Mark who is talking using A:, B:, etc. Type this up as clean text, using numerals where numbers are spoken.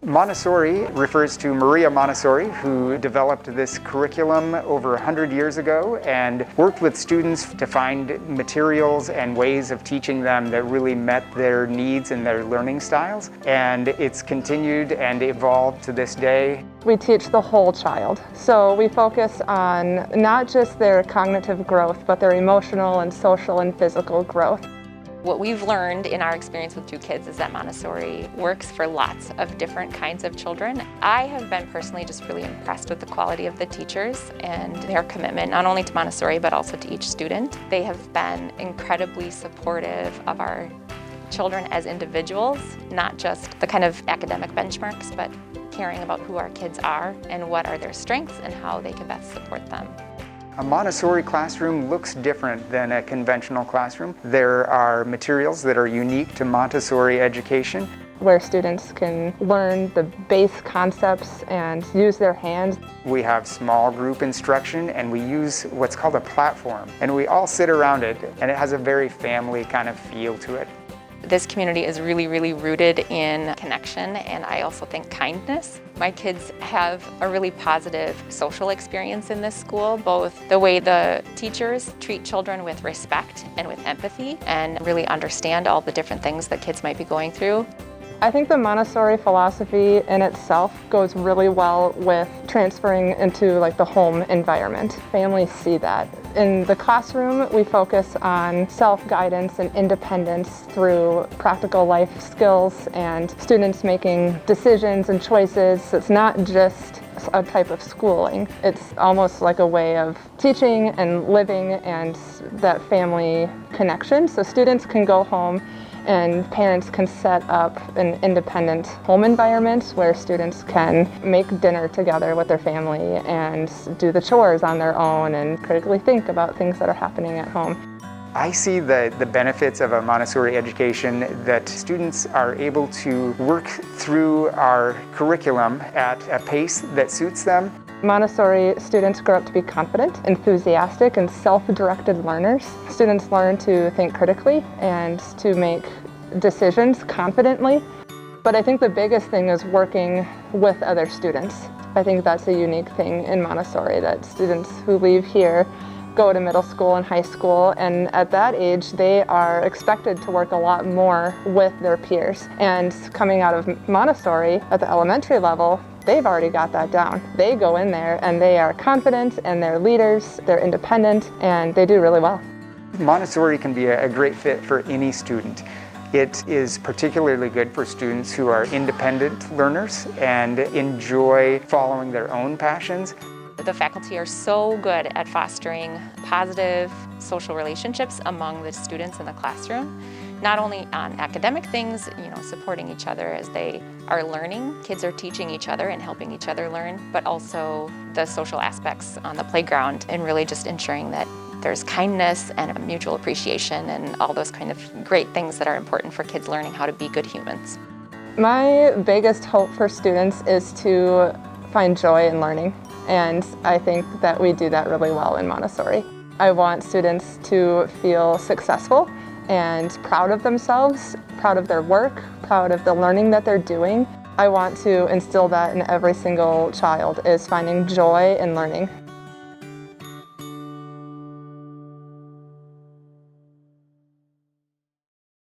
A: Montessori refers to Maria Montessori, who developed this curriculum over 100 years ago and worked with students to find materials and ways of teaching them that really met their needs and their learning styles. And it's continued and evolved to this day.
B: We teach the whole child. So we focus on not just their cognitive growth, but their emotional and social and physical growth.
C: What we've learned in our experience with 2 Kids is that Montessori works for lots of different kinds of children. I have been personally just really impressed with the quality of the teachers and their commitment not only to Montessori but also to each student. They have been incredibly supportive of our children as individuals, not just the kind of academic benchmarks, but caring about who our kids are and what are their strengths and how they can best support them.
A: A Montessori classroom looks different than a conventional classroom. There are materials that are unique to Montessori education,
B: where students can learn the base concepts and use their hands.
A: We have small group instruction, and we use what's called a platform, and we all sit around it, and it has a very family kind of feel to it.
C: This community is really, really rooted in connection, and I also think kindness. My kids have a really positive social experience in this school, both the way the teachers treat children with respect and with empathy and really understand all the different things that kids might be going through.
B: I think the Montessori philosophy in itself goes really well with transferring into the home environment. Families see that. In the classroom, we focus on self-guidance and independence through practical life skills and students making decisions and choices. It's not just a type of schooling. It's almost like a way of teaching and living and that family connection. So students can go home and parents can set up an independent home environment where students can make dinner together with their family and do the chores on their own and critically think about things that are happening at home.
A: I see the benefits of a Montessori education, that students are able to work through our curriculum at a pace that suits them.
B: Montessori students grow up to be confident, enthusiastic, and self-directed learners. Students learn to think critically and to make decisions confidently. But I think the biggest thing is working with other students. I think that's a unique thing in Montessori, that students who leave here go to middle school and high school, and at that age they are expected to work a lot more with their peers. And coming out of Montessori at the elementary level, they've already got that down. They go in there and they are confident and they're leaders, they're independent, and they do really well.
A: Montessori can be a great fit for any student. It is particularly good for students who are independent learners and enjoy following their own passions.
C: The faculty are so good at fostering positive social relationships among the students in the classroom, not only on academic things, supporting each other as they are learning. Kids are teaching each other and helping each other learn, but also the social aspects on the playground and really just ensuring that there's kindness and mutual appreciation and all those kind of great things that are important for kids learning how to be good humans.
B: My biggest hope for students is to find joy in learning, and I think that we do that really well in Montessori. I want students to feel successful and proud of themselves, proud of their work, proud of the learning that they're doing. I want to instill that in every single child, is finding joy in learning.